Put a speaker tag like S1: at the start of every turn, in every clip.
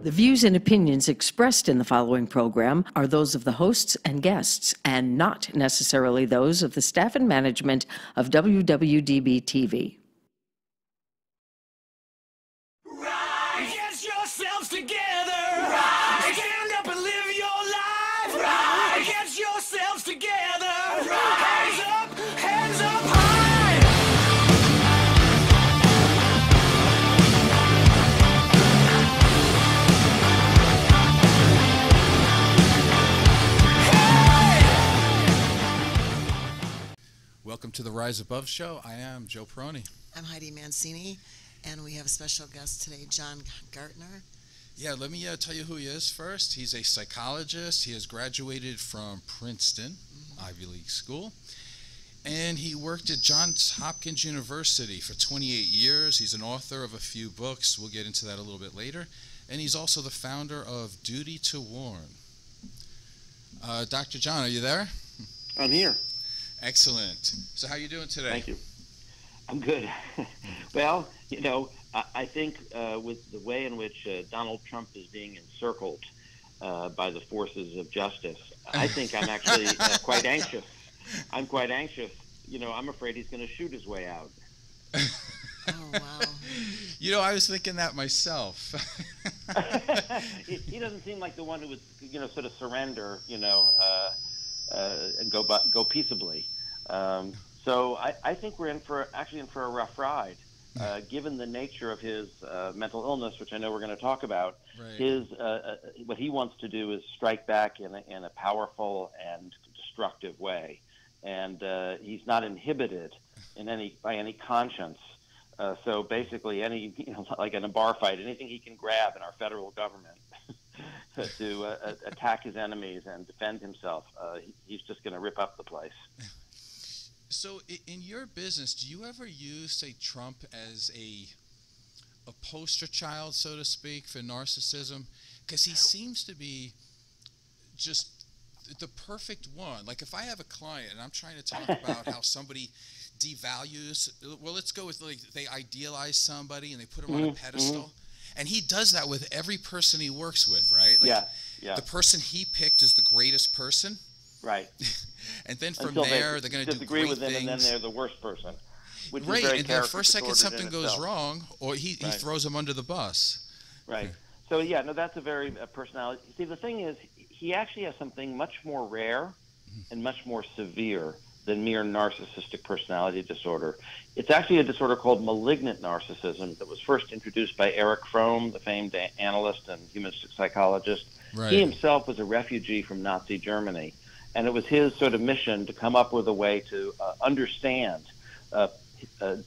S1: The views and opinions expressed in the following program are those of the hosts and guests, and not necessarily those of the staff and management of WWDB-TV.
S2: Get yourselves together. Stand up and live your life. Get yourselves together. Hands up high.
S3: Welcome to the Rise Above show. I am Joe Perroni.
S4: I'm Heidi Mancini, and we have a special guest today, John Gartner.
S3: Yeah, let me tell you who he is first. He's a psychologist. He has graduated from Princeton, Ivy League school, and he worked at Johns Hopkins University for 28 years. He's an author of a few books. We'll get into that a little bit later. And he's also the founder of Duty to Warn. Dr. John, are you there?
S5: I'm here.
S3: Excellent. So how are you doing today?
S5: Thank you. I'm good. Well, you know, I think with the way in which Donald Trump is being encircled by the forces of justice, I think I'm actually quite anxious. I'm quite anxious. You know, I'm afraid he's going to shoot his way out.
S4: Oh, wow.
S3: You know, I was thinking that myself.
S5: He doesn't seem like the one who would, you know, sort of surrender, you know, and go peaceably. So I think we're actually in for a rough ride, given the nature of his mental illness, which I know we're going to talk about. Right. What he wants to do is strike back in a powerful and destructive way, and he's not inhibited by any conscience. So basically, like in a bar fight, anything he can grab in our federal government to attack his enemies and defend himself, he's just going to rip up the place.
S3: So in your business, do you ever use, say, Trump as a poster child, so to speak, for narcissism? Because he seems to be just the perfect one. Like if I have a client and I'm trying to talk about how somebody devalues, well, let's go with, like, they idealize somebody and they put them on a pedestal. And he does that with every person he works with, right? Like, yeah. The person he picked is the greatest person. Right. And then from they're going to do great
S5: with him,
S3: things.
S5: And then they're the worst person. Which
S3: right,
S5: is very
S3: and then the first second something goes
S5: itself.
S3: wrong, or he throws him under the bus.
S5: Right. So, yeah, no, that's a very personality. See, the thing is, he actually has something much more rare and much more severe than mere narcissistic personality disorder. It's actually a disorder called malignant narcissism that was first introduced by Erich Fromm, the famed analyst and humanistic psychologist. Right. He himself was a refugee from Nazi Germany, and it was his sort of mission to come up with a way to understand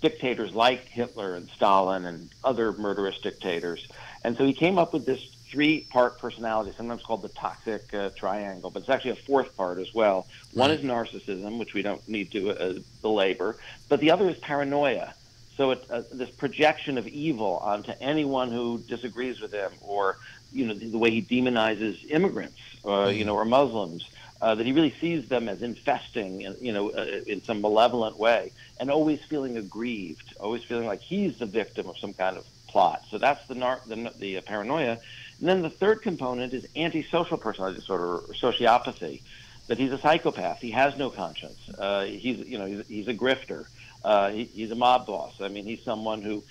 S5: dictators like Hitler and Stalin and other murderous dictators. And so he came up with this three-part personality, sometimes called the toxic triangle, but it's actually a fourth part as well. One is narcissism, which we don't need to belabor, but the other is paranoia. So it's this projection of evil onto anyone who disagrees with him, or, you know, the way he demonizes immigrants, you know, or Muslims, that he really sees them as infesting, you know, in some malevolent way, and always feeling aggrieved, always feeling like he's the victim of some kind of plot. So that's the paranoia. And then the third component is antisocial personality disorder, or sociopathy, that he's a psychopath. He has no conscience. He's a grifter. He's a mob boss. I mean, he's someone who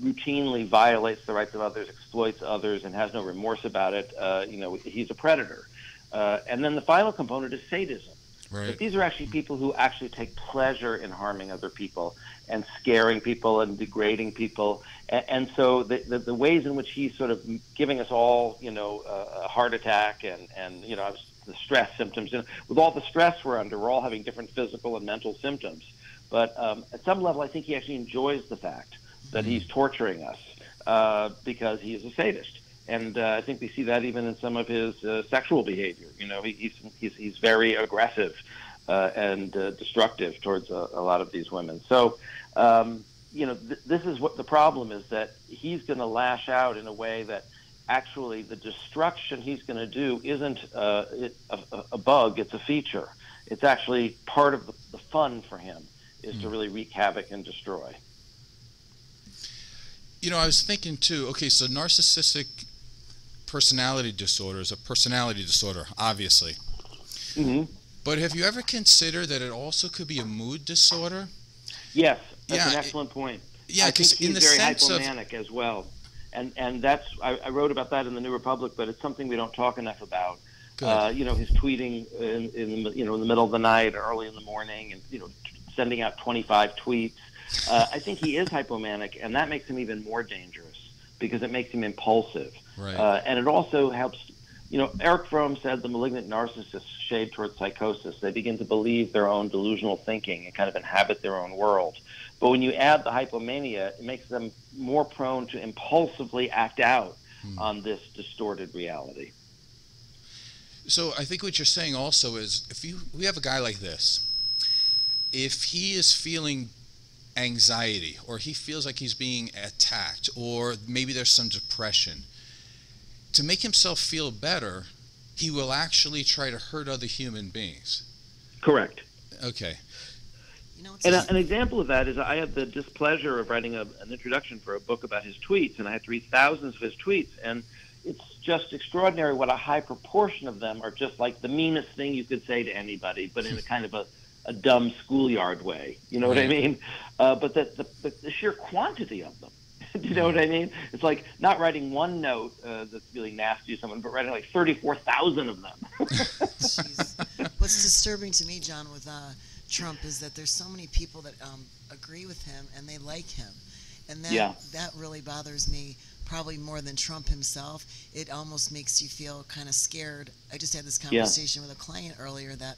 S5: routinely violates the rights of others, exploits others, and has no remorse about it. You know, he's a predator. And then the final component is sadism. Right. But these are actually people who actually take pleasure in harming other people and scaring people and degrading people. And so the ways in which he's sort of giving us all, you know, a heart attack and you know, the stress symptoms. You know, with all the stress we're under, we're all having different physical and mental symptoms. But at some level, I think he actually enjoys the fact that he's torturing us because he is a sadist. And I think we see that even in some of his sexual behavior. You know, he's very aggressive and destructive towards a lot of these women. So, you know, this is what the problem is, that he's going to lash out in a way that actually the destruction he's going to do isn't a bug, it's a feature. It's actually part of the fun for him is to really wreak havoc and destroy.
S3: You know, I was thinking too, okay, so narcissistic personality disorder is a personality disorder, obviously.
S5: Mm-hmm.
S3: But have you ever considered that it also could be a mood disorder?
S5: Yes, that's
S3: Yeah,
S5: an excellent point.
S3: Yeah,
S5: I think
S3: because
S5: he's
S3: in the
S5: very
S3: sense of
S5: hypomanic as well, and that's I wrote about that in the New Republic, but it's something we don't talk enough about.
S3: good,
S5: His tweeting in the middle of the night, or early in the morning, and sending out 25 tweets. I think he is hypomanic, and that makes him even more dangerous because it makes him impulsive,
S3: right?
S5: and it also helps. Eric Fromm said the malignant narcissists shade towards psychosis. They begin to believe their own delusional thinking and kind of inhabit their own world. But when you add the hypomania, it makes them more prone to impulsively act out on this distorted reality.
S3: So I think what you're saying also is we have a guy like this, if he is feeling anxiety or he feels like he's being attacked or maybe there's some depression, to make himself feel better, he will actually try to hurt other human beings.
S5: Correct.
S3: Okay.
S5: And an example of that is I had the displeasure of writing an introduction for a book about his tweets, and I had to read thousands of his tweets, and it's just extraordinary what a high proportion of them are just like the meanest thing you could say to anybody, but in a kind of a dumb schoolyard way. You know what I mean? But the sheer quantity of them. Do you know what I mean? It's like not writing one note that's really nasty to someone, but writing like 34,000 of them.
S4: What's disturbing to me, John, with Trump is that there's so many people that agree with him and they like him. And that really bothers me probably more than Trump himself. It almost makes you feel kind of scared. I just had this conversation with a client earlier that,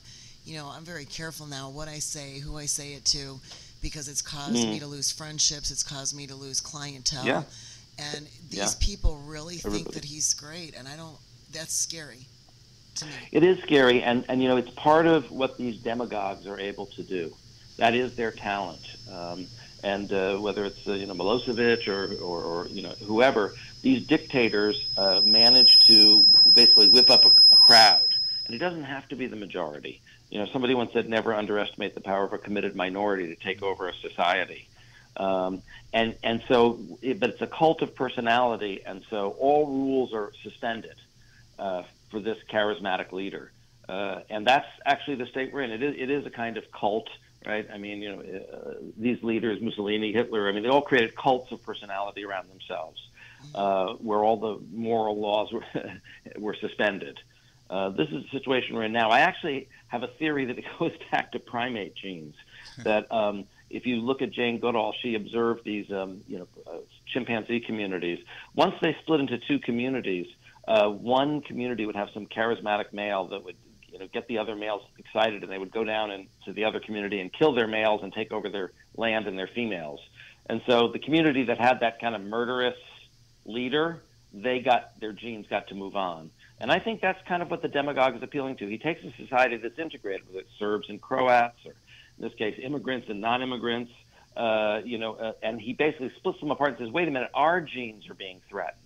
S4: I'm very careful now what I say, who I say it to, because it's caused me to lose friendships, it's caused me to lose clientele. And these people really think that he's great, and that's scary to me.
S5: It is scary, and it's part of what these demagogues are able to do. That is their talent. And whether it's Milosevic or whoever, these dictators manage to basically whip up a crowd, and it doesn't have to be the majority. Somebody once said, never underestimate the power of a committed minority to take over a society. But it's a cult of personality, and so all rules are suspended for this charismatic leader. And that's actually the state we're in. It is a kind of cult, right? I mean, these leaders, Mussolini, Hitler, they all created cults of personality around themselves, where all the moral laws were suspended. This is the situation we're in now. I actually have a theory that it goes back to primate genes. That if you look at Jane Goodall, she observed these chimpanzee communities. Once they split into two communities, one community would have some charismatic male that would get the other males excited, and they would go down into the other community and kill their males and take over their land and their females. And so the community that had that kind of murderous leader, their genes got to move on. And I think that's kind of what the demagogue is appealing to. He takes a society that's integrated, with Serbs and Croats, or in this case, immigrants and non-immigrants, and he basically splits them apart and says, wait a minute, our genes are being threatened,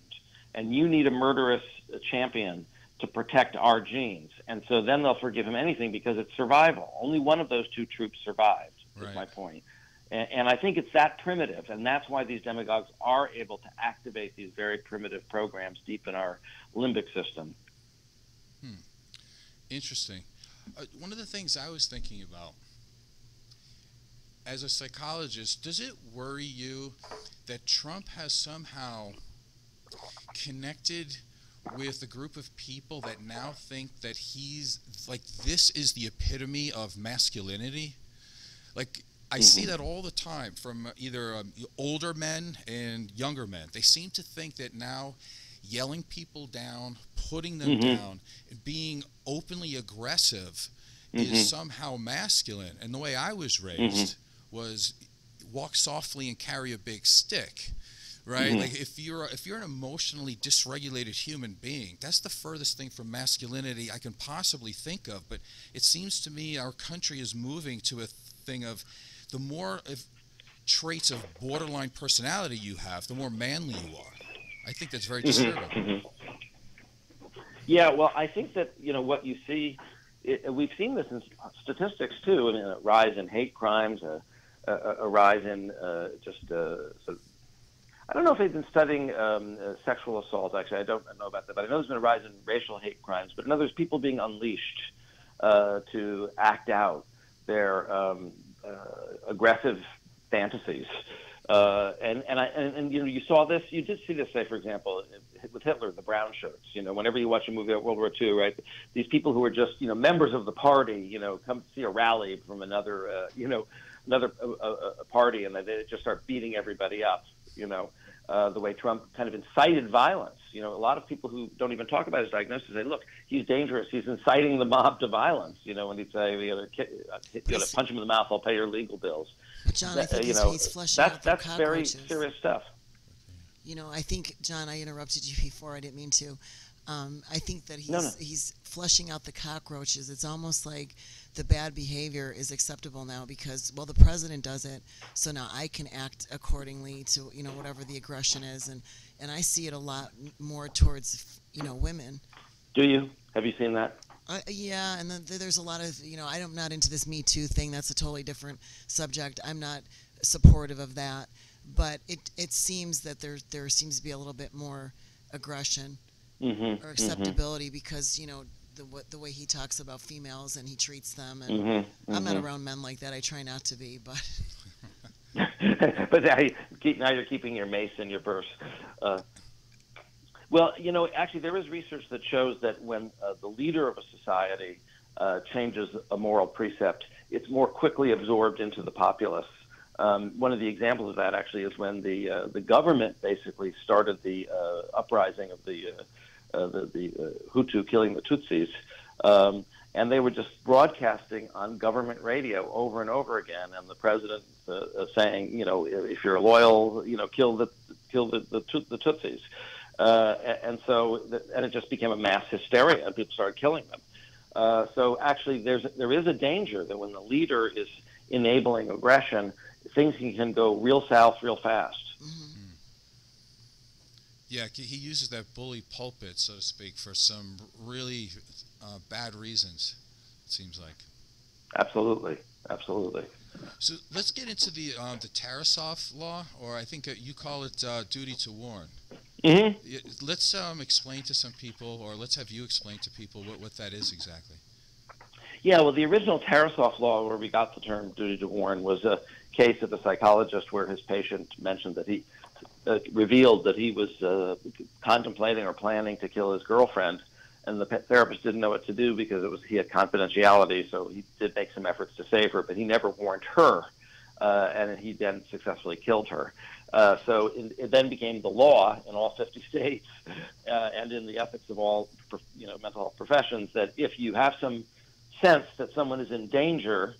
S5: and you need a murderous champion to protect our genes. And so then they'll forgive him anything because it's survival. Only one of those two troops survived, is my point. And I think it's that primitive, and that's why these demagogues are able to activate these very primitive programs deep in our limbic system.
S3: Interesting. One of the things I was thinking about, as a psychologist, does it worry you that Trump has somehow connected with a group of people that now think that he's like, this is the epitome of masculinity? Like, I see that all the time from either older men and younger men. They seem to think that now yelling people down, putting them down, and being openly aggressive is somehow masculine. And the way I was raised was walk softly and carry a big stick, right? Like if you're an emotionally dysregulated human being, that's the furthest thing from masculinity I can possibly think of. But it seems to me our country is moving to a thing of the more traits of borderline personality you have, the more manly you are. I think that's very disturbing.
S5: Yeah, well, I think that, what you see, we've seen this in statistics too. A rise in hate crimes, a rise in I don't know if they've been studying sexual assault. Actually, I don't know about that, but I know there's been a rise in racial hate crimes. But in other words, people being unleashed to act out their aggressive fantasies. And you know, you saw this. You did see this, say, for example, with Hitler, the brown shirts. You know, whenever you watch a movie about World War II, right? These people who are just, you know, members of the party, you know, come see a rally from another, another party, and they just start beating everybody up. You know, the way Trump kind of incited violence. You know, a lot of people who don't even talk about his diagnosis say, look, he's dangerous. He's inciting the mob to violence. You know, when he'd say, you gotta punch him in the mouth, I'll pay your legal bills.
S4: John, I think he's flushing out the cockroaches.
S5: That's very serious stuff.
S4: You know, I think, John, I interrupted you before. I didn't mean to. I think that he's flushing out the cockroaches. It's almost like the bad behavior is acceptable now because, well, the president does it, so now I can act accordingly to, you know, whatever the aggression is. And I see it a lot more towards, you know, women.
S5: Do you? Have you seen that?
S4: Yeah, and then there's a lot of, you know, I'm not into this Me Too thing. That's a totally different subject. I'm not supportive of that. But it seems that there seems to be a little bit more aggression or acceptability because, you know, the way he talks about females and he treats them. And I'm not around men like that. I try not to be, but...
S5: But now you're keeping your mace in your purse. Well, you know, actually there is research that shows that when the leader of a society changes a moral precept, it's more quickly absorbed into the populace. One of the examples of that actually is when the government basically started the uprising of the Hutu killing the Tutsis, and they were just broadcasting on government radio over and over again, and the president saying, you know, if you're loyal, you know, kill the Tutsis. And it just became a mass hysteria, and people started killing them. So actually, there is a danger that when the leader is enabling aggression, things can go real south real fast.
S3: Yeah, he uses that bully pulpit, so to speak, for some really bad reasons, it seems like. Absolutely. So let's get into the Tarasov law, or I think you call it duty to warn. Let's explain to some people, or let's have you explain to people what that is exactly.
S5: Yeah, well, the original Tarasov law, where we got the term duty to warn, was a case of a psychologist where his patient mentioned that he revealed that he was contemplating or planning to kill his girlfriend, and the therapist didn't know what to do because he had confidentiality, so he did make some efforts to save her, but he never warned her, and he then successfully killed her. So it then became the law in all 50 states and in the ethics of all mental health professions that if you have some sense that someone is in danger,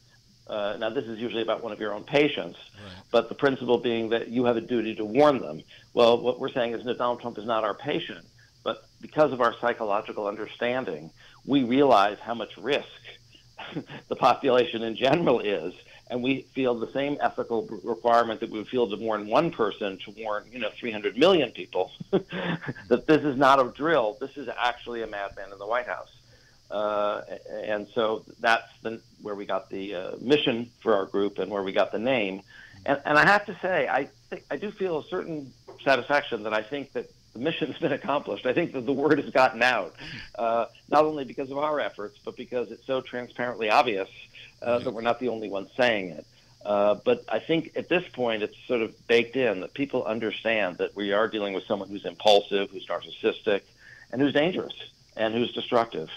S5: now this is usually about one of your own patients, right, but the principle being that you have a duty to warn them. Well, what we're saying is that Donald Trump is not our patient, but because of our psychological understanding, we realize how much risk the population in general is, and we feel the same ethical requirement that we would feel to warn one person to warn 300 million people that this is not a drill. This is actually a madman in the White House. And so that's where we got the mission for our group and where we got the name. And I have to say, I do feel a certain satisfaction that I think that the mission's been accomplished. I think that the word has gotten out, not only because of our efforts, but because it's so transparently obvious that we're not the only ones saying it. But I think at this point it's sort of baked in that people understand that we are dealing with someone who's impulsive, who's narcissistic, and who's dangerous, and who's destructive.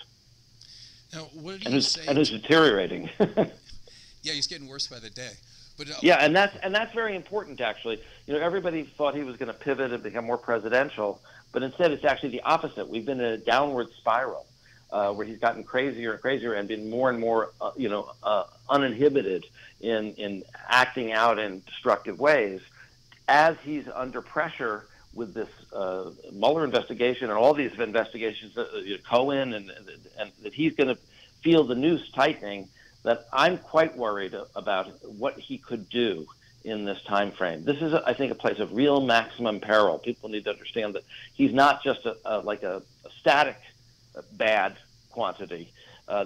S3: Now, what do you say?
S5: And who's deteriorating.
S3: Yeah, he's getting worse by the day. But
S5: yeah, and that's very important, actually. Everybody thought he was going to pivot and become more presidential, but instead it's actually the opposite. We've been in a downward spiral where he's gotten crazier and crazier and been more and more, uninhibited in acting out in destructive ways. As he's under pressure with this Mueller investigation and all these investigations, Cohen, and that he's going to feel the noose tightening, that I'm quite worried about what he could do in this time frame. This is, I think, a place of real maximum peril. People need to understand that he's not just a static bad quantity.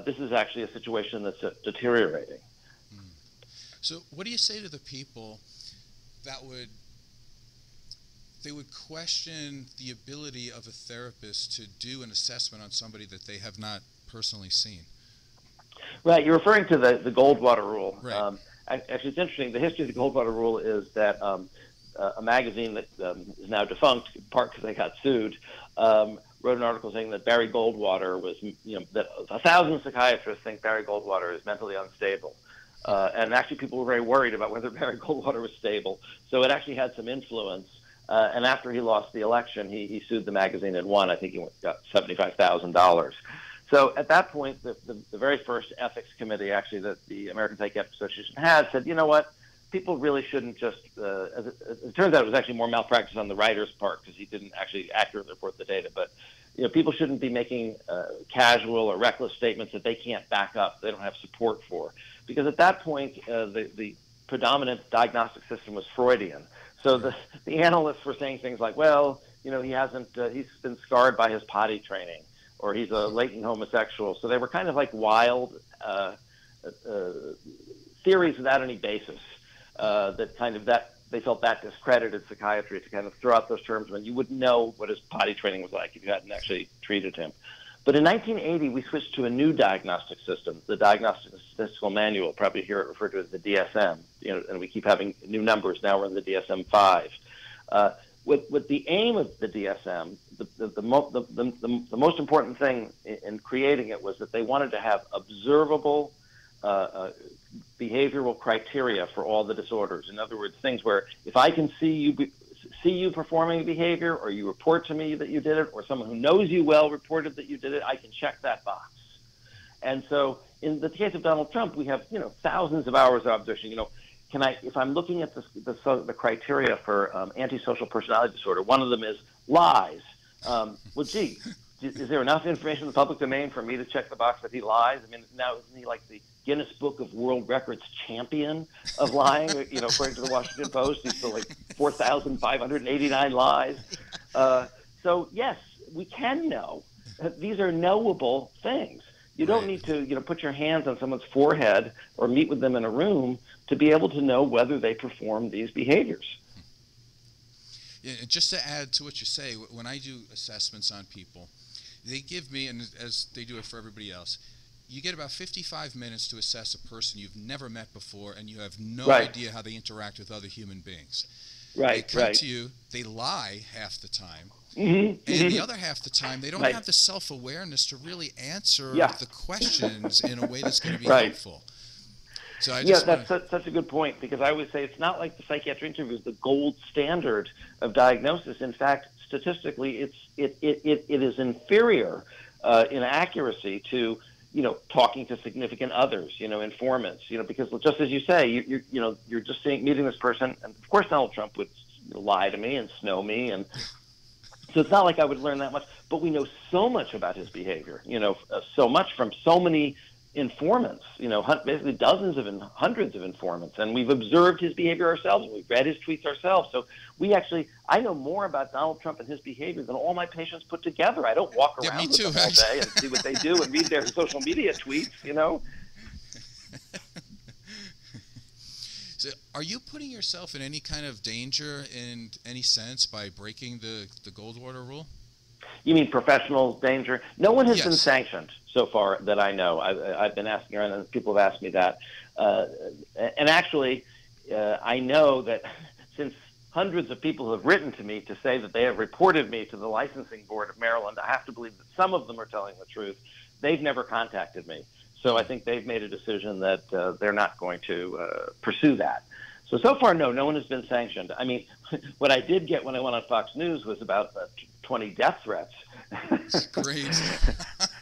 S5: This is actually a situation that's deteriorating.
S3: So what do you say to the people that would they would question the ability of a therapist to do an assessment on somebody that they have not personally seen.
S5: Right. You're referring to the Goldwater rule.
S3: Right.
S5: Actually, it's interesting. The history of the Goldwater rule is that a magazine that is now defunct, in part because they got sued, wrote an article saying that Barry Goldwater was, that 1,000 psychiatrists think Barry Goldwater is mentally unstable. And actually, people were very worried about whether Barry Goldwater was stable. So it actually had some influence. And after he lost the election, he sued the magazine and won. I think he got $75,000. So at that point, the very first ethics committee, actually, that the American Psychiatric Association had, said, you know what, people really shouldn't just, as it turns out, it was actually more malpractice on the writer's part because he didn't actually accurately report the data. But people shouldn't be making casual or reckless statements that they can't back up, they don't have support for. Because at that point, the predominant diagnostic system was Freudian. So the analysts were saying things like, well, he's been scarred by his potty training, or he's a latent homosexual. So they were kind of like wild theories without any basis that they felt that discredited psychiatry to kind of throw out those terms when you wouldn't know what his potty training was like if you hadn't actually treated him. But in 1980, we switched to a new diagnostic system, the Diagnostic and Statistical Manual, probably hear it referred to as the DSM, and we keep having new numbers. Now we're in the DSM-5. With the aim of the DSM, the most important thing in creating it was that they wanted to have observable behavioral criteria for all the disorders. In other words, things where if I can see you performing behavior, or you report to me that you did it, or someone who knows you well reported that you did it, I can check that box. And so in the case of Donald Trump, we have thousands of hours of observation. If I'm looking at the criteria for antisocial personality disorder, one of them is lies. Well, gee, is there enough information in the public domain for me to check the box that he lies? I mean, now isn't he like the Guinness Book of World Records champion of lying? According to the Washington Post, he's still like 4,589 lies. So yes, we can know. These are knowable things. You don't need to, put your hands on someone's forehead or meet with them in a room to be able to know whether they perform these behaviors.
S3: Yeah, just to add to what you say, when I do assessments on people, they give me, and as they do it for everybody else, you get about 55 minutes to assess a person you've never met before, and you have no idea how they interact with other human beings. They come to you, they lie half the time, and the other half the time, they don't have the self-awareness to really answer the questions in a way that's going to be helpful. So
S5: that's such a good point, because I always say it's not like the psychiatric interview is the gold standard of diagnosis. In fact, statistically, it is inferior in accuracy to talking to significant others, informants, because just as you say, you're just meeting this person, and of course Donald Trump would lie to me and snow me, and so it's not like I would learn that much, but we know so much about his behavior, so much from so many informants, basically hundreds of informants, and we've observed his behavior ourselves, and we've read his tweets ourselves. So I know more about Donald Trump and his behavior than all my patients put together. I don't walk around with them all day and see what they do and read their social media tweets,
S3: So are you putting yourself in any kind of danger in any sense by breaking the Goldwater rule?
S5: You mean professional danger? No one has been sanctioned so far that I know. I've been asking around, and people have asked me that. And actually, I know that since hundreds of people have written to me to say that they have reported me to the licensing board of Maryland, I have to believe that some of them are telling the truth. They've never contacted me. So I think they've made a decision that they're not going to pursue that. So far, no one has been sanctioned. I mean, what I did get when I went on Fox News was about 20 death threats.
S3: Great.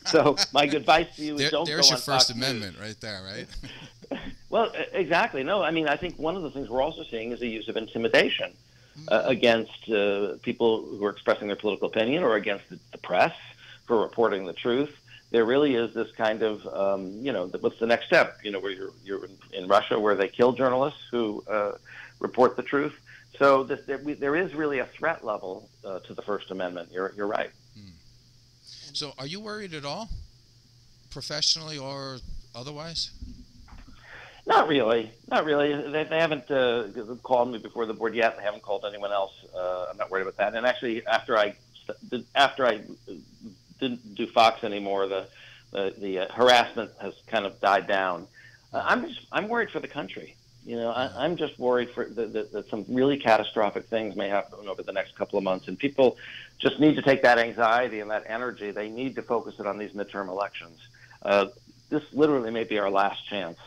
S5: So my advice to you is don't go on Fox News.
S3: There's your First Amendment right there, right?
S5: Well, exactly. No, I mean, I think one of the things we're also seeing is the use of intimidation against people who are expressing their political opinion, or against the press for reporting the truth. There really is this kind of, what's the next step? Where you're in Russia, where they kill journalists who report the truth. So there is really a threat level to the First Amendment. You're right.
S3: So are you worried at all, professionally or otherwise?
S5: Not really. Not really. They haven't called me before the board yet. They haven't called anyone else. I'm not worried about that. And actually, after I didn't do Fox anymore, the harassment has kind of died down. I'm worried for the country. You know, I'm just worried for that some really catastrophic things may happen over the next couple of months, and people just need to take that anxiety and that energy. They need to focus it on these midterm elections. This literally may be our last chance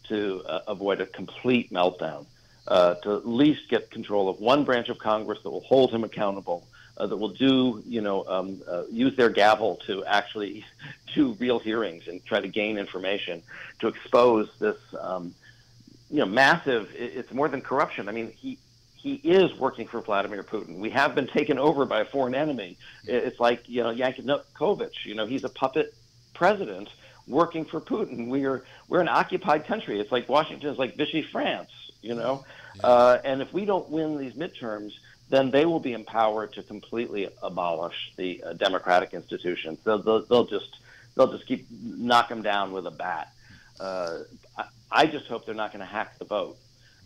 S5: to avoid a complete meltdown, to at least get control of one branch of Congress that will hold him accountable, that will use their gavel to actually do real hearings and try to gain information to expose this, massive. It's more than corruption. I mean, he is working for Vladimir Putin. We have been taken over by a foreign enemy. It's like, Yanukovych. He's a puppet president working for Putin. We're an occupied country. It's like Washington is like Vichy France, and if we don't win these midterms, then they will be empowered to completely abolish the democratic institutions. They'll just keep knock them down with a bat. I just hope they're not going to hack the vote.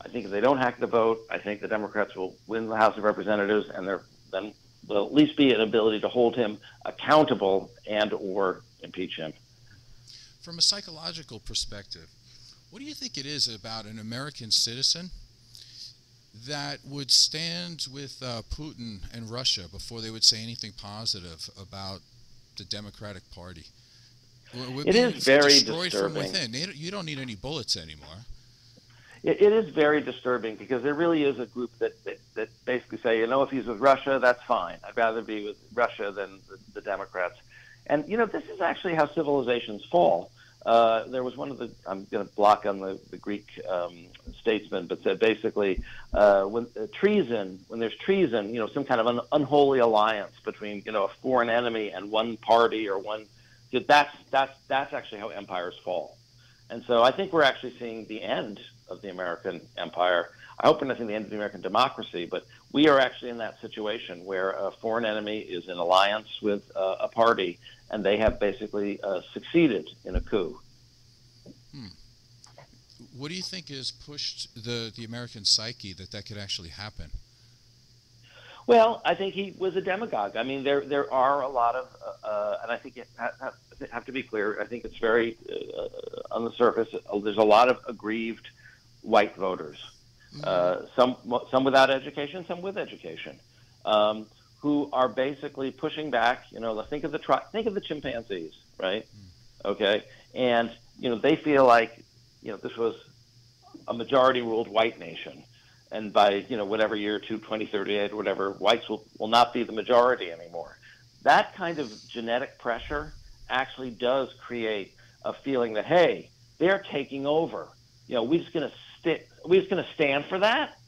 S5: I think if they don't hack the vote, I think the Democrats will win the House of Representatives, and then there'll at least be an ability to hold him accountable and or impeach him.
S3: From a psychological perspective, what do you think it is about an American citizen that would stand with Putin and Russia before they would say anything positive about the Democratic Party?
S5: It is very
S3: destroyed
S5: disturbing.
S3: From within. You don't need any bullets anymore.
S5: It is very disturbing because there really is a group that basically say, if he's with Russia, that's fine. I'd rather be with Russia than the Democrats. And, this is actually how civilizations fall. There was one of the, I'm going to block on the Greek statesman, but said basically when there's treason, some kind of an unholy alliance between, a foreign enemy and one party or one, that's actually how empires fall. And so I think we're actually seeing the end of the American empire. I hope we're not seeing the end of the American democracy, but we are actually in that situation where a foreign enemy is in alliance with a party, and they have basically succeeded in a coup.
S3: What do you think has pushed the American psyche that could actually happen?
S5: Well, I think he was a demagogue. I mean, there are a lot of, and I think it have to be clear. I think it's very on the surface. There's a lot of aggrieved white voters, some without education, some with education, who are basically pushing back. Think of the chimpanzees, right? Okay, and they feel like this was a majority-ruled white nation. And by, whatever year, 2038 or whatever, whites will not be the majority anymore. That kind of genetic pressure actually does create a feeling that, hey, they're taking over. We're just going to stand for that.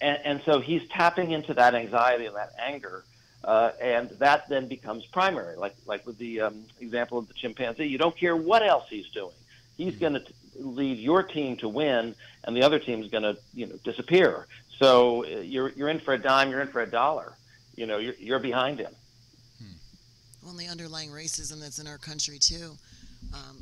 S5: And so he's tapping into that anxiety and that anger, and that then becomes primary. Like with the example of the chimpanzee, you don't care what else he's doing. He's going to lead your team to win, and the other team is going to, disappear. So you're in for a dime, you're in for a dollar. You're behind him.
S4: Well, the underlying racism that's in our country too.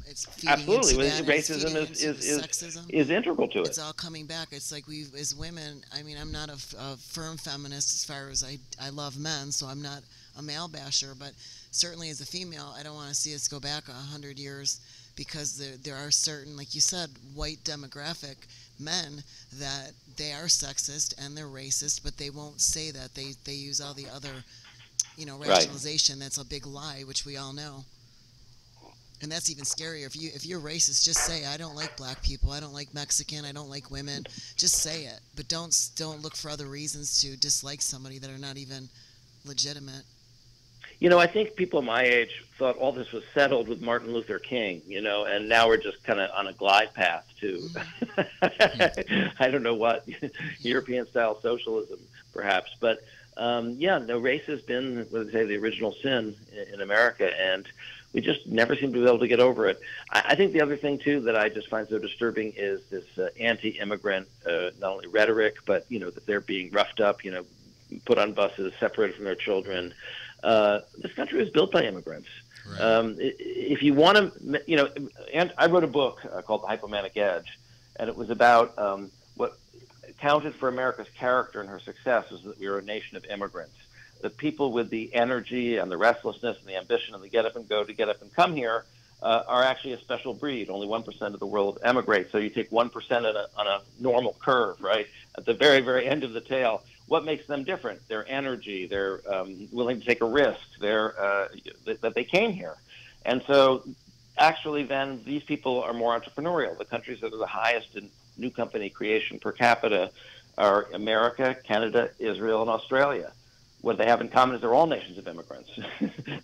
S4: It's feeding
S5: absolutely.
S4: into that.
S5: Racism is integral to it.
S4: It's all coming back. It's like we, as women. I mean, I'm not a firm feminist as far as I love men, so I'm not a male basher. But certainly as a female, I don't want to see us go back 100 years. Because there are certain, like you said, white demographic men that they are sexist and they're racist, but they won't say that. They use all the other, rationalization. Right. That's a big lie, which we all know. And that's even scarier. If you're racist, just say, I don't like black people, I don't like Mexican, I don't like women. Just say it, but don't look for other reasons to dislike somebody that are not even legitimate.
S5: I think people my age thought all this was settled with Martin Luther King, and now we're just kind of on a glide path to, I don't know what, European-style socialism, perhaps. But, race has been, the original sin in America, and we just never seem to be able to get over it. I think the other thing, too, that I just find so disturbing is this anti-immigrant, not only rhetoric, but, that they're being roughed up, put on buses, separated from their children. This country was built by immigrants. Right. If you want to, and I wrote a book called The Hypomanic Edge, And it was about what counted for America's character and her success was that we were a nation of immigrants. The people with the energy and the restlessness and the ambition and the get up and go to get up and come here are actually a special breed. Only 1% of the world emigrates. So you take 1% on a normal curve, right? At the very, very end of the tail, what makes them different? Their energy, they're willing to take a risk, that they came here. And so actually then these people are more entrepreneurial. The countries that are the highest in new company creation per capita are America, Canada, Israel, and Australia. What they have in common is they're all nations of immigrants.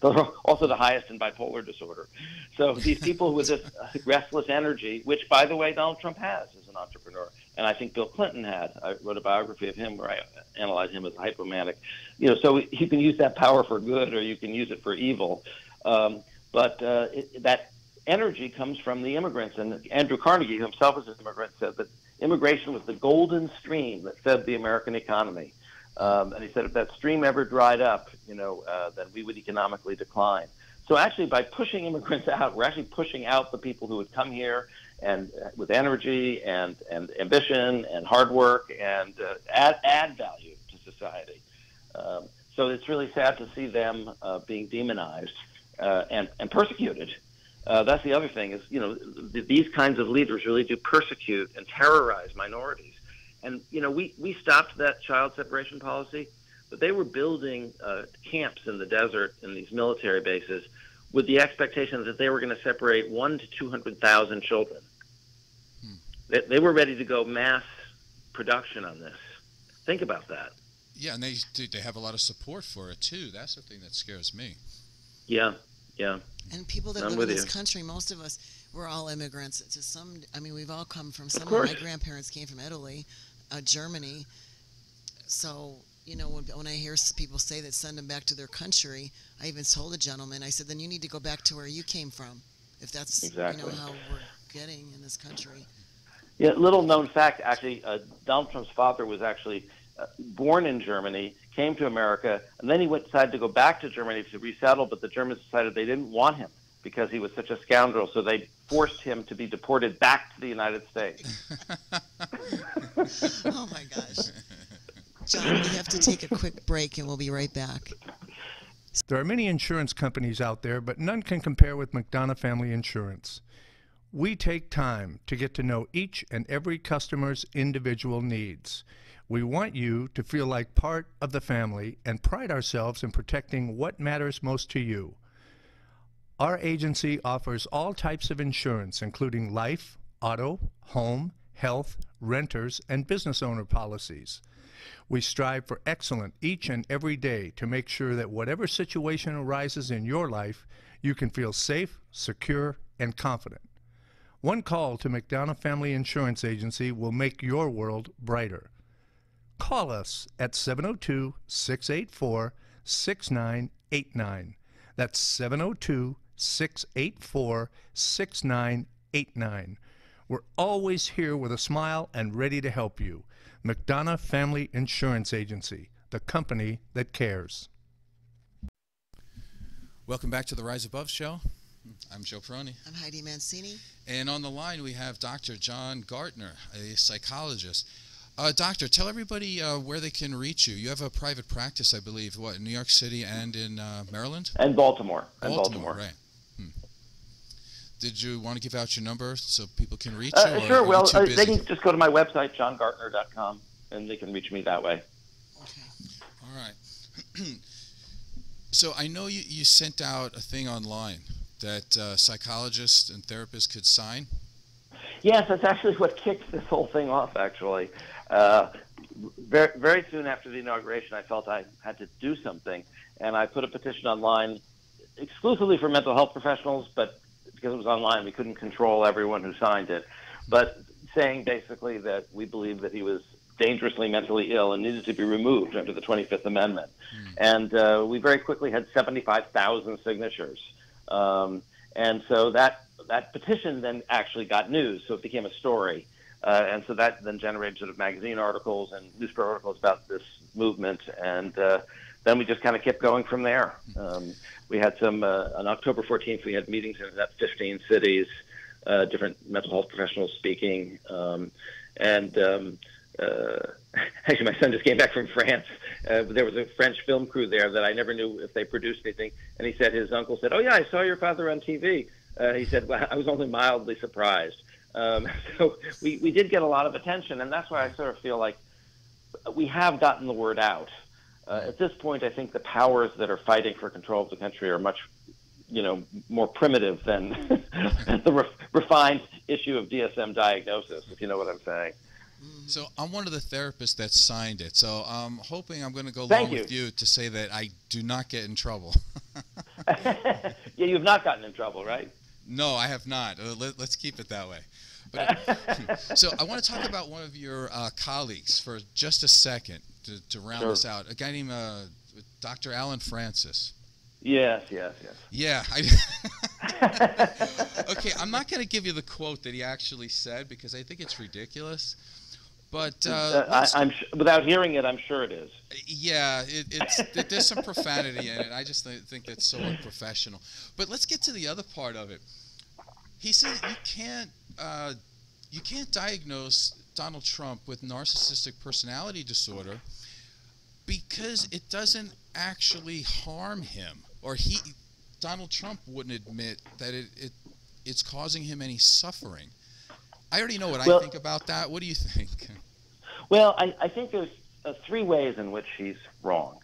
S5: Those are also the highest in bipolar disorder. So these people with this restless energy, which, by the way, Donald Trump has as an entrepreneur, and I think Bill Clinton had. I wrote a biography of him where I analyze him as hypomanic. So you can use that power for good or you can use it for evil. But that energy comes from the immigrants. And Andrew Carnegie, who himself is an immigrant, said that immigration was the golden stream that fed the American economy. And he said if that stream ever dried up, then we would economically decline. So actually, by pushing immigrants out, we're actually pushing out the people who would come here and with energy and ambition and hard work and add value to society. So it's really sad to see them being demonized and persecuted. That's the other thing is, these kinds of leaders really do persecute and terrorize minorities. And, we stopped that child separation policy, but they were building camps in the desert in these military bases with the expectation that they were going to separate 100,000 to 200,000 children. They were ready to go mass production on this. Think about that.
S3: Yeah, and they have a lot of support for it, too. That's the thing that scares me.
S5: Yeah.
S4: And people that live in this country, most of us, we're all immigrants. We've all come from somewhere. My grandparents came from Italy, Germany. So, when I hear people say that send them back to their country, I even told a gentleman, I said, then you need to go back to where you came from, if that's
S5: exactly
S4: how we're getting in this country.
S5: Yeah, little known fact, actually, Donald Trump's father was actually born in Germany, came to America, and then he decided to go back to Germany to resettle, but the Germans decided they didn't want him because he was such a scoundrel, so they forced him to be deported back to the United States.
S4: Oh, my gosh. John, we have to take a quick break, and we'll be right back.
S6: There are many insurance companies out there, but none can compare with McDonough Family Insurance. We take time to get to know each and every customer's individual needs. We want you to feel like part of the family and pride ourselves in protecting what matters most to you. Our agency offers all types of insurance, including life, auto, home, health, renters, and business owner policies. We strive for excellence each and every day to make sure that whatever situation arises in your life, you can feel safe, secure, and confident. One call to McDonough Family Insurance Agency will make your world brighter. Call us at 702-684-6989. That's 702-684-6989. We're always here with a smile and ready to help you. McDonough Family Insurance Agency, the company that cares.
S3: Welcome back to the Rise Above show. I'm Joe Perroni.
S4: I'm Heidi Mancini.
S3: And on the line we have Dr. John Gartner, a psychologist. Doctor, tell everybody where they can reach you. You have a private practice, I believe, in New York City and in Maryland?
S5: And Baltimore.
S3: Right. Did you want to give out your number so people can reach you?
S5: Sure. Well, they can just go to my website, johngartner.com, and they can reach me that way.
S4: Okay.
S3: All right. So I know you sent out a thing online that psychologists and therapists could sign.
S5: Yes, that's actually what kicked this whole thing off, actually. Very, very soon after the inauguration, I felt I had to do something, and I put a petition online exclusively for mental health professionals, but because it was online, we couldn't control everyone who signed it, but saying basically that we believe that he was dangerously mentally ill and needed to be removed under the 25th Amendment. And we very quickly had 75,000 signatures. And so that petition then actually got news, so it became a story. And so that then generated sort of magazine articles and newspaper articles about this movement. And then we just kind of kept going from there. We had some, on October 14th, we had meetings in about 15 cities. different mental health professionals speaking. Actually, my son just came back from France. There was a French film crew there that I never knew if they produced anything. And he said his uncle said, "Oh, yeah, I saw your father on TV." He said, "Well, I was only mildly surprised." So we did get a lot of attention, and that's why I sort of feel like we have gotten the word out. At this point, I think the powers that are fighting for control of the country are much, more primitive than the refined issue of DSM diagnosis, if you know what I'm saying.
S3: So I'm one of the therapists that signed it. So I'm hoping I'm going to go along with you to say that I do not get in trouble.
S5: Yeah, you've not gotten in trouble, right?
S3: No, I have not. Let's keep it that way. But, so I want to talk about one of your colleagues for just a second to round this out. A guy named Dr. Alan Francis.
S5: Yes.
S3: Yeah. Okay, I'm not going to give you the quote that he actually said because I think it's ridiculous. But
S5: without hearing it, I'm sure it is.
S3: Yeah, there's some profanity in it. I just think that's so unprofessional. But let's get to the other part of it. He said you can't diagnose Donald Trump with narcissistic personality disorder because it doesn't actually harm him, or Donald Trump wouldn't admit that it's causing him any suffering. I already know what I think about that. What do you think?
S5: Well, I think there's three ways in which he's wrong.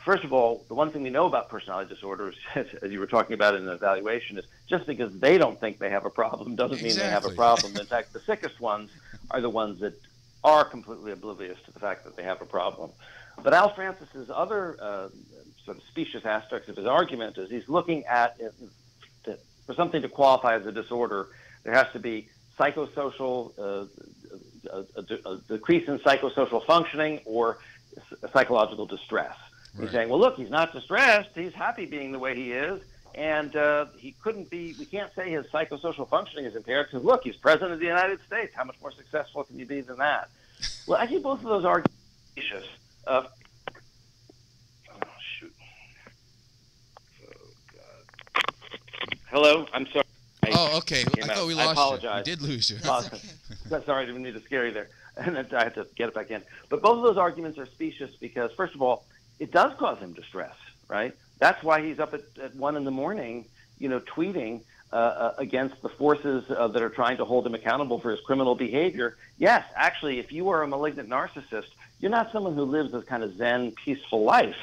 S5: First of all, the one thing we know about personality disorders, as you were talking about in the evaluation, is just because they don't think they have a problem doesn't mean they have a problem. In fact, the sickest ones are the ones that are completely oblivious to the fact that they have a problem. But Al Francis's other sort of specious aspects of his argument is he's looking at for something to qualify as a disorder, there has to be psychosocial, a decrease in psychosocial functioning or psychological distress. Right. He's saying, well, look, he's not distressed. He's happy being the way he is. And he couldn't be, we can't say his psychosocial functioning is impaired because, look, he's president of the United States. How much more successful can you be than that? Well, I think both of those arguments are specious. Oh, shoot. Oh, God. Hello? I'm sorry.
S3: Oh, okay. I thought we lost you.
S5: I apologize.
S3: We did lose you.
S5: Okay. Sorry, I didn't mean to scare you there. And then I had to get it back in. But both of those arguments are specious because, first of all, it does cause him distress, right? That's why he's up at 1 in the morning, tweeting against the forces that are trying to hold him accountable for his criminal behavior. Yes, actually, if you are a malignant narcissist, you're not someone who lives a kind of zen, peaceful life.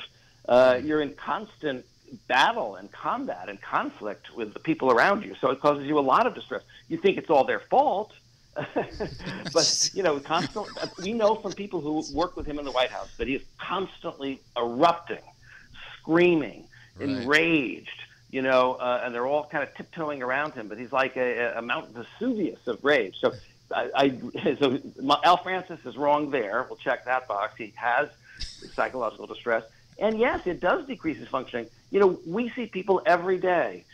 S5: You're in constant battle and combat and conflict with the people around you. So it causes you a lot of distress. You think it's all their fault. But, constantly, we know from people who work with him in the White House that he is constantly erupting, screaming, enraged, and they're all kind of tiptoeing around him. But he's like a Mount Vesuvius of rage. So so Al Francis is wrong there. We'll check that box. He has psychological distress. And yes, it does decrease his functioning. We see people every day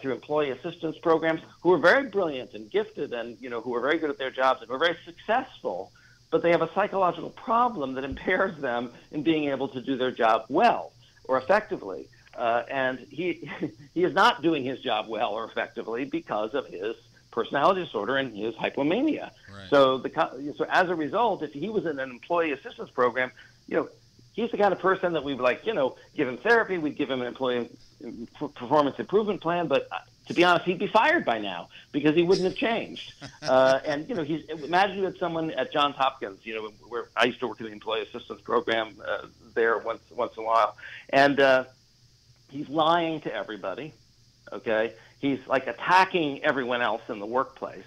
S5: through employee assistance programs who are very brilliant and gifted and, who are very good at their jobs and who are very successful, but they have a psychological problem that impairs them in being able to do their job well or effectively. And he is not doing his job well or effectively because of his personality disorder and his hypomania. Right. So as a result, if he was in an employee assistance program, he's the kind of person that we would give him therapy, we'd give him an employee performance improvement plan, but to be honest, he'd be fired by now because he wouldn't have changed. And imagine you had someone at Johns Hopkins, where I used to work in the employee assistance program there once in a while, and he's lying to everybody. Okay, he's like attacking everyone else in the workplace.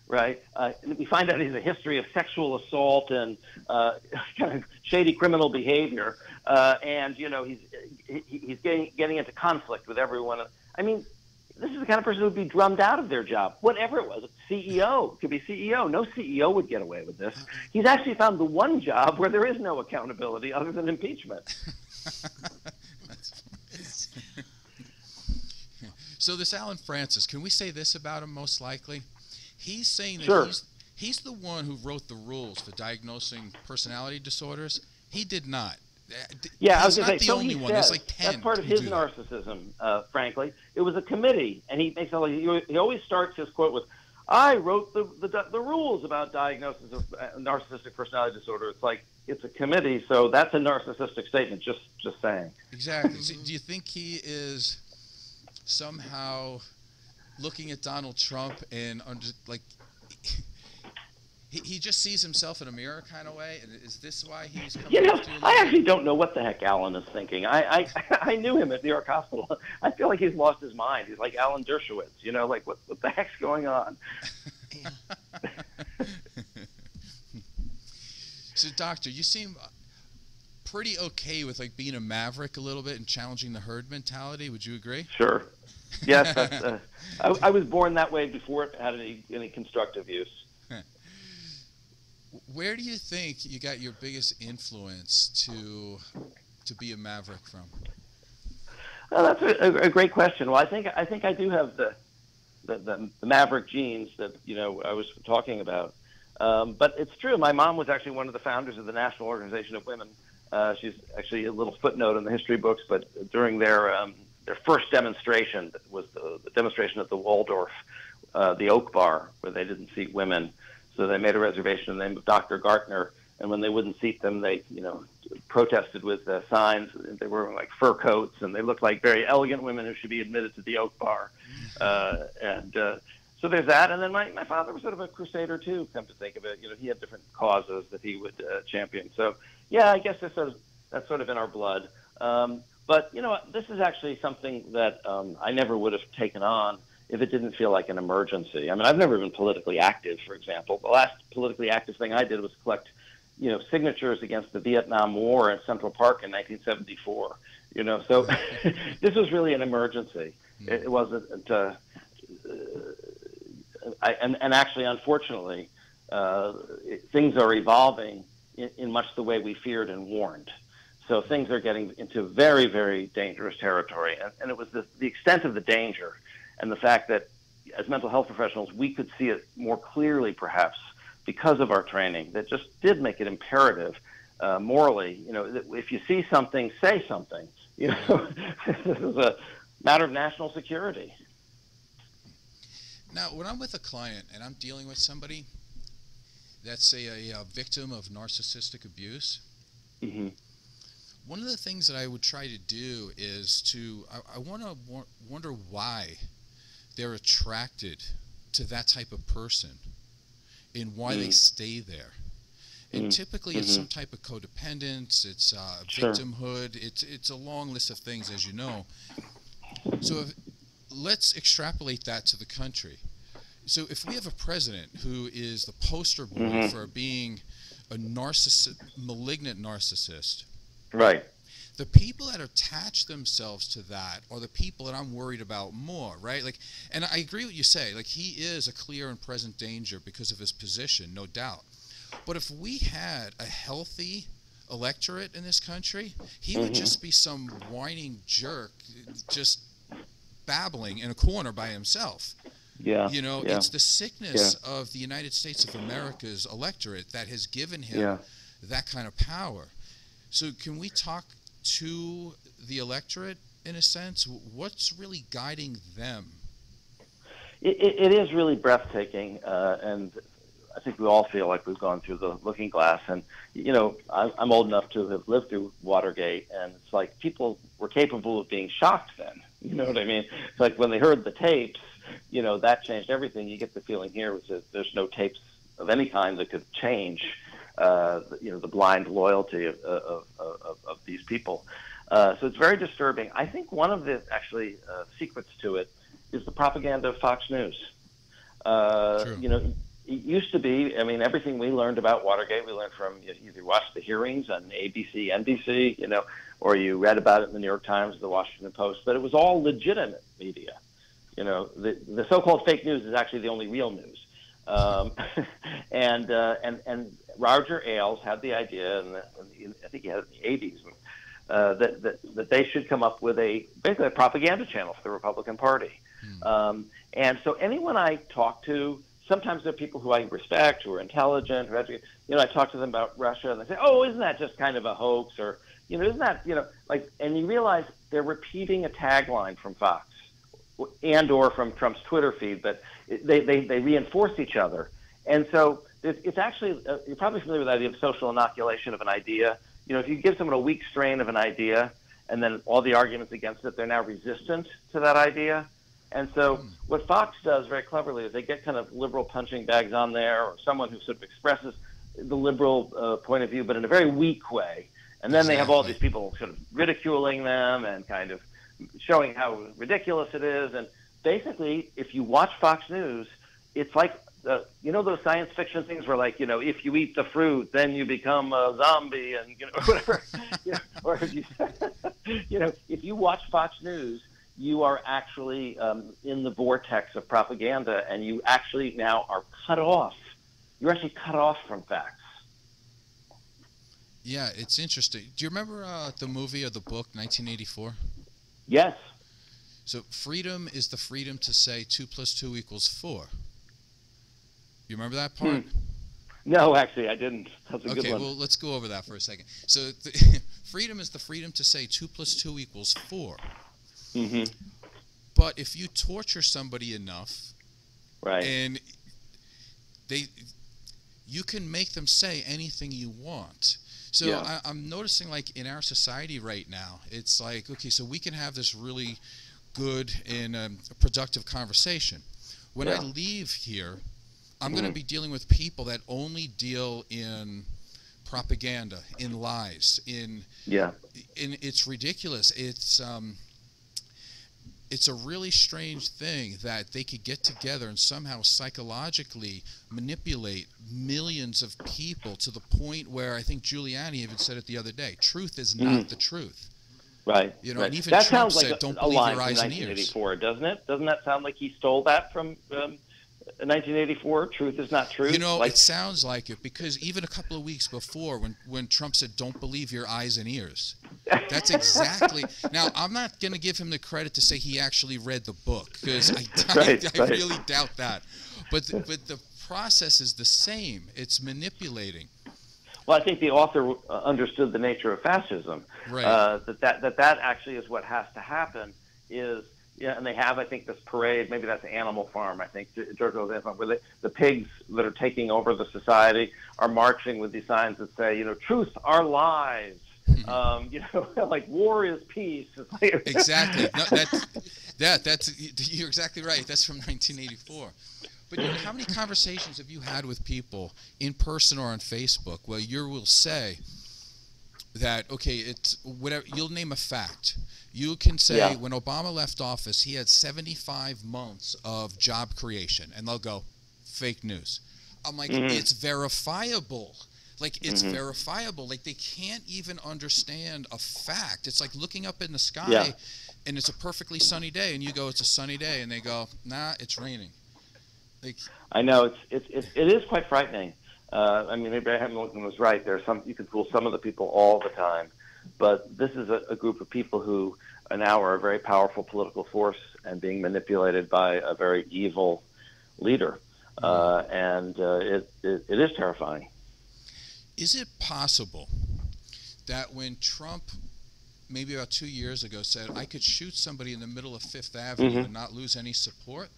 S5: Right. We find out he has a history of sexual assault and kind of shady criminal behavior, and he's getting into conflict with everyone. I mean, this is the kind of person who would be drummed out of their job, whatever it was. CEO, it could be CEO. No CEO would get away with this. He's actually found the one job where there is no accountability other than impeachment.
S3: So this Alan Francis, can we say this about him? Most likely. He's saying that he's the one who wrote the rules for diagnosing personality disorders. He did not.
S5: Yeah, I was
S3: going to say,
S5: so
S3: only
S5: he
S3: one.
S5: Says,
S3: There's like 10.
S5: That's part of his narcissism, frankly. It was a committee, and he makes he always starts his quote with, I wrote the rules about diagnosis of narcissistic personality disorder. It's like it's a committee, so that's a narcissistic statement. Just saying.
S3: Exactly. So do you think he is somehow looking at Donald Trump and like he just sees himself in a mirror kind of way? And is this why he's coming after you?
S5: I actually don't know what the heck Alan is thinking. I knew him at New York Hospital. I feel like he's lost his mind. He's like Alan Dershowitz, like what the heck's going on?
S3: So, Doctor, you seem pretty okay with like being a maverick a little bit and challenging the herd mentality. Would you agree?
S5: Sure. Yes, I was born that way before it had any constructive use.
S3: Where do you think you got your biggest influence to be a maverick from?
S5: Well, that's a great question. Well, I think I do have the maverick genes that I was talking about. But it's true. My mom was actually one of the founders of the National Organization of Women. She's actually a little footnote in the history books, but during their first demonstration was the demonstration at the Waldorf, the Oak Bar, where they didn't seat women. So they made a reservation in the name of Dr. Gartner, and when they wouldn't seat them, they, protested with signs. They were wearing like fur coats, and they looked like very elegant women who should be admitted to the Oak Bar. So there's that. And then my father was sort of a crusader too, come to think of it. He had different causes that he would champion. So yeah, I guess that's sort of in our blood. But this is actually something that I never would have taken on if it didn't feel like an emergency. I mean, I've never been politically active, for example. The last politically active thing I did was collect, signatures against the Vietnam War at Central Park in 1974. So this was really an emergency. It wasn't. And actually, unfortunately, things are evolving in much the way we feared and warned. So things are getting into very, very dangerous territory. And it was the extent of the danger and the fact that as mental health professionals, we could see it more clearly, perhaps, because of our training, that just did make it imperative morally, that if you see something, say something. This is a matter of national security.
S3: Now, when I'm with a client and I'm dealing with somebody that's a victim of narcissistic abuse,
S5: mm-hmm.
S3: one of the things that I would try to do is I want to wonder why they're attracted to that type of person and why they stay there. And typically it's some type of codependence, it's victimhood, it's a long list of things, as you know. So let's extrapolate that to the country. So if we have a president who is the poster boy for being a malignant narcissist,
S5: right?
S3: The people that attach themselves to that are the people that I'm worried about more, right? Like, and I agree with what you say. Like, he is a clear and present danger because of his position, no doubt. But if we had a healthy electorate in this country, he would just be some whining jerk, just babbling in a corner by himself.
S5: Yeah.
S3: It's the sickness of the United States of America's electorate that has given him that kind of power. So can we talk to the electorate in a sense? What's really guiding them?
S5: It is really breathtaking, and I think we all feel like we've gone through the looking glass. And I'm old enough to have lived through Watergate, and it's like people were capable of being shocked then. You know what I mean? It's like when they heard the tapes, that changed everything. You get the feeling here was that there's no tapes of any kind that could change the blind loyalty of these people. So it's very disturbing. I think one of the secrets to it is the propaganda of Fox News. It used to be, everything we learned about Watergate, we learned from either watch the hearings on ABC, NBC, or you read about it in the New York Times, the Washington Post, but it was all legitimate media. The so-called fake news is actually the only real news. And Roger Ailes had the idea, I think he had it in the 80s, that they should come up with basically a propaganda channel for the Republican Party. And so anyone I talk to, sometimes they're people who I respect, who are intelligent, who are educated. I talk to them about Russia, and they say, "Oh, isn't that just kind of a hoax?" Or, isn't that, and you realize they're repeating a tagline from Fox. and or from Trump's Twitter feed, but they reinforce each other. And so it's actually, you're probably familiar with the idea of social inoculation of an idea. You know, if you give someone a weak strain of an idea and then all the arguments against it, they're now resistant to that idea. And so what Fox does very cleverly is they get kind of liberal punching bags on there, or someone who sort of expresses the liberal point of view, but in a very weak way. And then they have all these people sort of ridiculing them and kind of showing how ridiculous it is. And basically, if you watch Fox News, it's like, you know, those science fiction things where, like, you know, if you eat the fruit, then you become a zombie, and, you know, whatever. You know, or if you, you know, if you watch Fox News, you are actually in the vortex of propaganda, and you actually now are cut off. You're actually cut off from facts.
S3: Yeah, it's interesting. Do you remember the movie or the book, 1984?
S5: Yes.
S3: So freedom is the freedom to say 2 + 2 = 4. You remember that part?
S5: No, actually, I didn't. That's a good one.
S3: Okay, well, let's go over that for a second. So freedom is the freedom to say 2 + 2 = 4.
S5: Mm-hmm.
S3: But if you torture somebody enough,
S5: right,
S3: and you can make them say anything you want. So yeah. I'm noticing, like, in our society right now, it's like, okay, so we can have this really good and productive conversation. When I leave here, I'm going to be dealing with people that only deal in propaganda, in lies, in it's ridiculous. It's a really strange thing that they could get together and somehow psychologically manipulate millions of people to the point where I think Giuliani even said it the other day. Truth is not the truth.
S5: Right.
S3: You know,
S5: right.
S3: and even
S5: that
S3: Trump
S5: sounds
S3: said,
S5: like
S3: "Don't
S5: a
S3: believe
S5: line
S3: your eyes
S5: from
S3: and ears."
S5: 1984, doesn't it? Doesn't that sound like he stole that from 1984? Truth is not truth.
S3: You know,
S5: like,
S3: it sounds like it, because even a couple of weeks before, when Trump said, "Don't believe your eyes and ears," that's exactly. Now, I'm not going to give him the credit to say he actually read the book, because I really doubt that. But the process is the same. It's manipulating.
S5: Well, I think the author understood the nature of fascism.
S3: Right.
S5: That actually is what has to happen. Is and they have, I think, this parade. Maybe that's Animal Farm. I think where the pigs that are taking over the society are marching with these signs that say, you know, truth are lies. You know, like war is peace.
S3: Exactly. No, that's you're exactly right. That's from 1984. But, you know, how many conversations have you had with people in person or on Facebook where you will say that, okay, it's whatever, you'll name a fact. You can say when Obama left office, he had 75 months of job creation, and they'll go, fake news. I'm like, it's verifiable. Like, it's verifiable. Like, they can't even understand a fact. It's like looking up in the sky, and it's a perfectly sunny day, and you go, it's a sunny day, and they go, nah, it's raining. Like,
S5: I know it is quite frightening. I mean, maybe Abraham Lincoln was right. There's you can fool some of the people all the time, but this is a group of people who now are a very powerful political force and being manipulated by a very evil leader, and it is terrifying.
S3: Is it possible that when Trump, maybe about 2 years ago, said, I could shoot somebody in the middle of Fifth Avenue and not lose any support?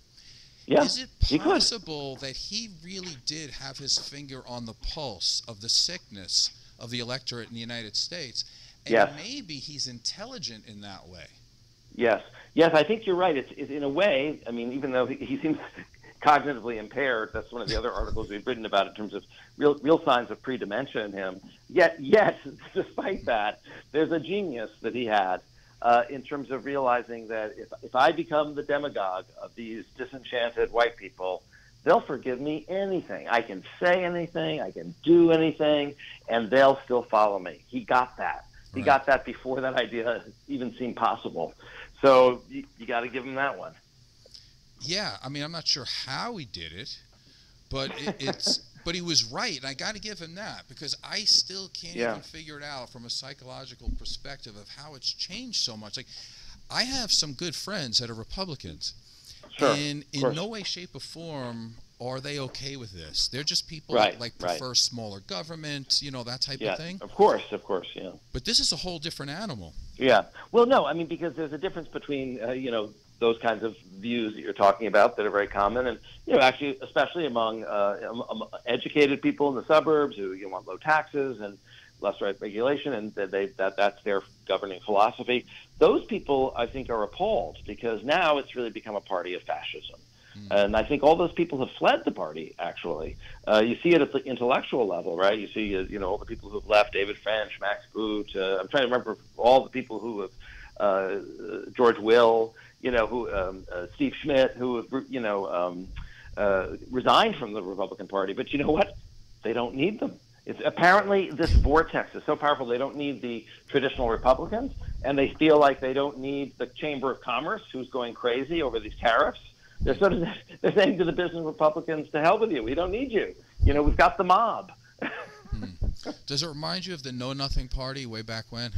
S5: Yeah,
S3: is it possible that he really did have his finger on the pulse of the sickness of the electorate in the United States? And maybe he's intelligent in that way. Yes,
S5: I think you're right. It's in a way, I mean, even though he seems cognitively impaired, that's one of the other articles we've written about in terms of real signs of pre-dementia in him. Yet, despite that, there's a genius that he had. In terms of realizing that if I become the demagogue of these disenchanted white people, they'll forgive me anything. I can say anything, I can do anything, and they'll still follow me. He got that. He got that before that idea even seemed possible. So you got to give him that one.
S3: Yeah, I mean, I'm not sure how he did it, but but he was right, and I got to give him that, because I still can't even figure it out from a psychological perspective of how it's changed so much. Like, I have some good friends that are Republicans, and in no way, shape, or form are they okay with this? They're just people
S5: Right,
S3: that prefer smaller government, that type
S5: Yeah,
S3: of thing.
S5: of course, yeah.
S3: But this is a whole different animal.
S5: Yeah. Well, no, I mean, because there's a difference between, those kinds of views that you're talking about that are very common, and actually, especially among educated people in the suburbs who want low taxes and less regulation, and that's their governing philosophy. Those people, I think, are appalled because now it's really become a party of fascism. And I think all those people have fled the party, actually. You see it at the intellectual level, right? You see, all the people who have left, David French, Max Boot. I'm trying to remember all the people who have, George Will, Steve Schmidt, who have, resigned from the Republican Party. But you know what? They don't need them. It's apparently this vortex is so powerful they don't need the traditional Republicans, and they feel like they don't need the Chamber of Commerce, who's going crazy over these tariffs. They're saying to the business Republicans, to hell with you. We don't need you. We've got the mob.
S3: Does it remind you of the Know Nothing Party way back when?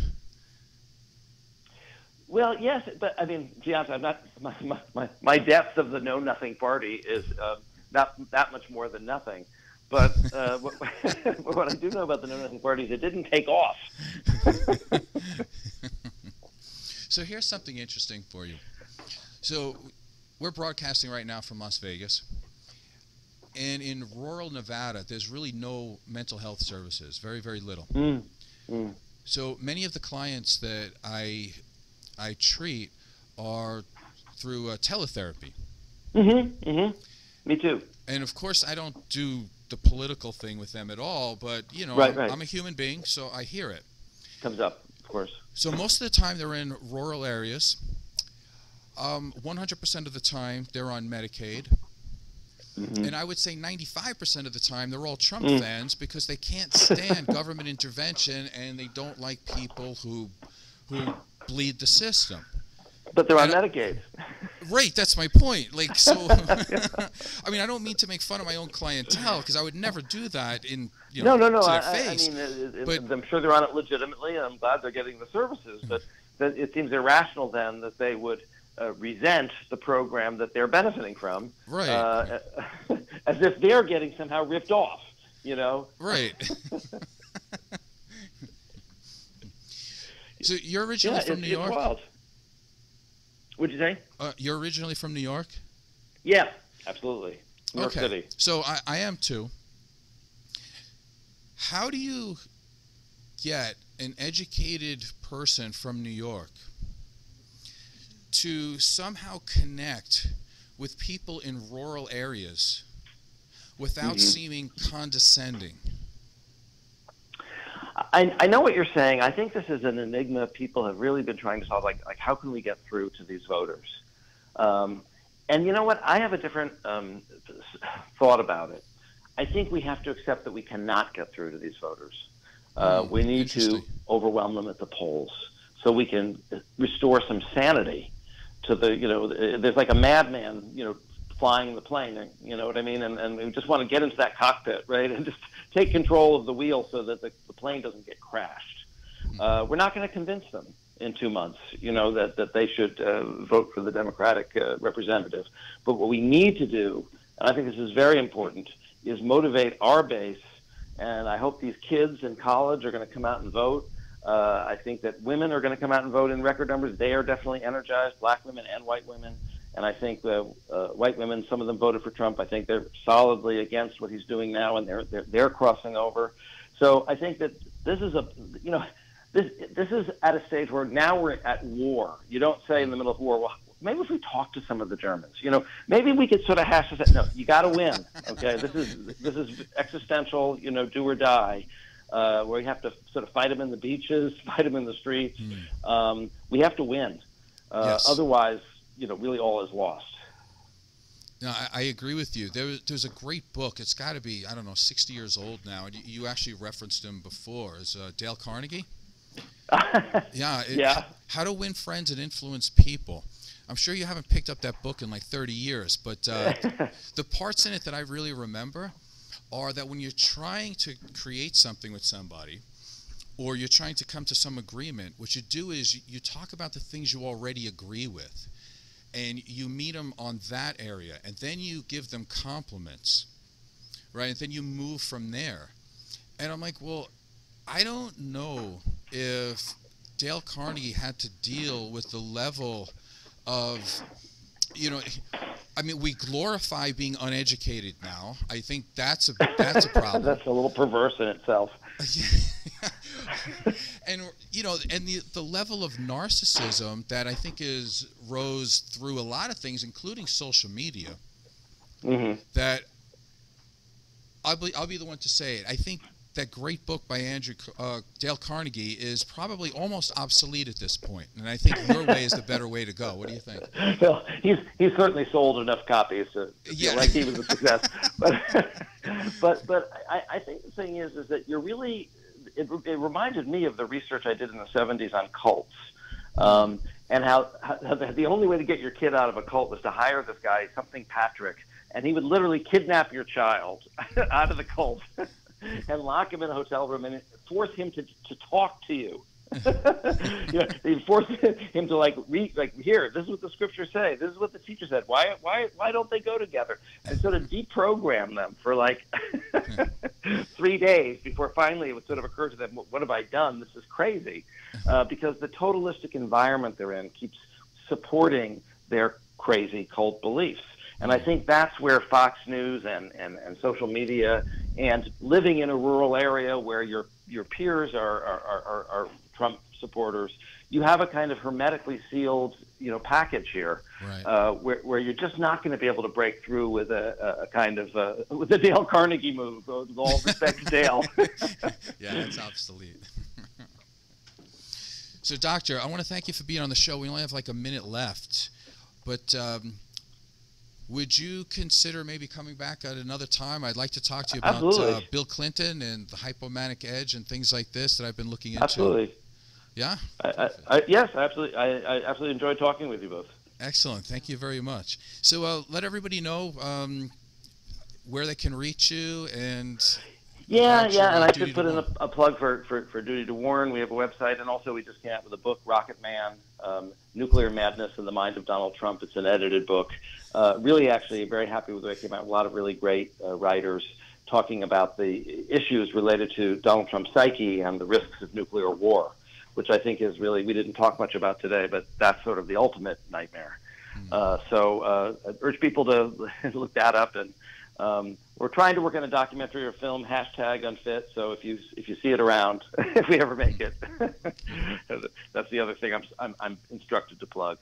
S5: Well, yes, but I mean, to be honest, I'm not. My depth of the Know Nothing Party is not that much more than nothing. But what I do know about the Know Nothing Party is it didn't take off.
S3: So here's something interesting for you. So we're broadcasting right now from Las Vegas. And in rural Nevada, there's really no mental health services, very, very little. So many of the clients that I treat are through teletherapy. Me too. And of course, I don't do the political thing with them at all, but I'm a human being, so I hear it.
S5: Comes up, of course.
S3: So most of the time they're in rural areas. 100% of the time they're on Medicaid. And I would say 95% of the time they're all Trump fans because they can't stand government intervention and they don't like people who bleed the system.
S5: But they're on Medicaid.
S3: Right, that's my point. Like, so, I mean, I don't mean to make fun of my own clientele because I would never do that in, to their face.
S5: But I'm sure they're on it legitimately, and I'm glad they're getting the services. But it seems irrational then that they would resent the program that they're benefiting from,
S3: right?
S5: As if they're getting somehow ripped off,
S3: Right. So you're originally from New York?
S5: It's wild. What'd you say?
S3: You're originally from New York?
S5: Yeah, absolutely. New York City.
S3: So I am too. How do you get an educated person from New York to somehow connect with people in rural areas without seeming condescending?
S5: I know what you're saying. I think this is an enigma people have really been trying to solve. Like how can we get through to these voters? And you know what? I have a different thought about it. I think we have to accept that we cannot get through to these voters. We need to overwhelm them at the polls so we can restore some sanity to the, there's like a madman, flying the plane, you know what I mean? And we just want to get into that cockpit, right? And just take control of the wheel so that the plane doesn't get crashed. We're not going to convince them in 2 months, that they should vote for the Democratic representative. But what we need to do, and I think this is very important, is motivate our base. And I hope these kids in college are going to come out and vote. I think that women are going to come out and vote in record numbers. They are definitely energized, black women and white women. And I think the white women, some of them voted for Trump. I think they're solidly against what he's doing now, and they're crossing over. So I think that this is this is at a stage where now we're at war. You don't say in the middle of war, well, maybe if we talk to some of the Germans, maybe we could sort of hash this out. No, you got to win. Okay, this is existential. Do or die. Where you have to sort of fight them in the beaches, fight them in the streets. We have to win.
S3: Yes.
S5: Otherwise, really all is lost.
S3: No, I agree with you. There's a great book. It's got to be, 60 years old now. And you actually referenced him before. Is Dale Carnegie? Yeah. How to Win Friends and Influence People. I'm sure you haven't picked up that book in like 30 years, but the parts in it that I really remember are that when you're trying to create something with somebody or you're trying to come to some agreement, what you do is you talk about the things you already agree with. and you meet them on that area, and then you give them compliments, right? And then you move from there. And I'm like, well, I don't know if Dale Carnegie had to deal with the level of, you know, I mean, we glorify being uneducated now. I think that's a problem.
S5: That's a little perverse in itself.
S3: And you know, and the level of narcissism that I think rose through a lot of things, including social media.
S5: Mm-hmm.
S3: That I'll be the one to say it. I think that great book by Dale Carnegie is probably almost obsolete at this point, and I think your way is the better way to go. What do you think?
S5: Well, he's certainly sold enough copies to feel like he was a success. But I think the thing is that you're really it reminded me of the research I did in the 70s on cults, and how the only way to get your kid out of a cult was to hire this guy, something Patrick, and he would literally kidnap your child out of the cult and lock him in a hotel room and force him to talk to you. You know, they force him to read, here, this is what the scriptures say. This is what the teacher said. Why don't they go together? And sort of deprogram them for 3 days before finally it would sort of occur to them, what have I done? This is crazy. Because the totalistic environment they're in keeps supporting their crazy cult beliefs. And I think that's where Fox News and social media and living in a rural area where your peers are Trump supporters, you have a kind of hermetically sealed, package here,
S3: right.
S5: Where you're just not going to be able to break through with a kind of with a Dale Carnegie move. With all respect to Dale.
S3: Yeah, that's obsolete. So, Doctor, I want to thank you for being on the show. We only have a minute left, but would you consider maybe coming back at another time? I'd like to talk to you about Bill Clinton and the hypomanic edge and things like this that I've been looking into.
S5: Absolutely.
S3: Yeah?
S5: Yes, absolutely. I absolutely enjoyed talking with you both.
S3: Excellent. Thank you very much. So let everybody know where they can reach you and...
S5: Yeah, and I should put in a plug for Duty to Warn. We have a website, and also we just came out with a book, Rocket Man, Nuclear Madness in the Mind of Donald Trump. It's an edited book. Really, actually, very happy with the way it came out. A lot of really great writers talking about the issues related to Donald Trump's psyche and the risks of nuclear war, which I think is really, we didn't talk much about today, but that's sort of the ultimate nightmare. So I urge people to look that up, and we're trying to work on a documentary or film, #unfit. So if you see it around, if we ever make it, that's the other thing I'm instructed to plug.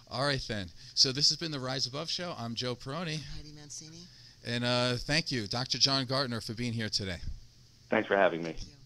S3: All right then. So this has been the Rise Above Show. I'm Joe Perroni.
S4: Heidi Mancini.
S3: And thank you, Dr. John Gartner, for being here today.
S5: Thanks for having me.
S4: Thank you.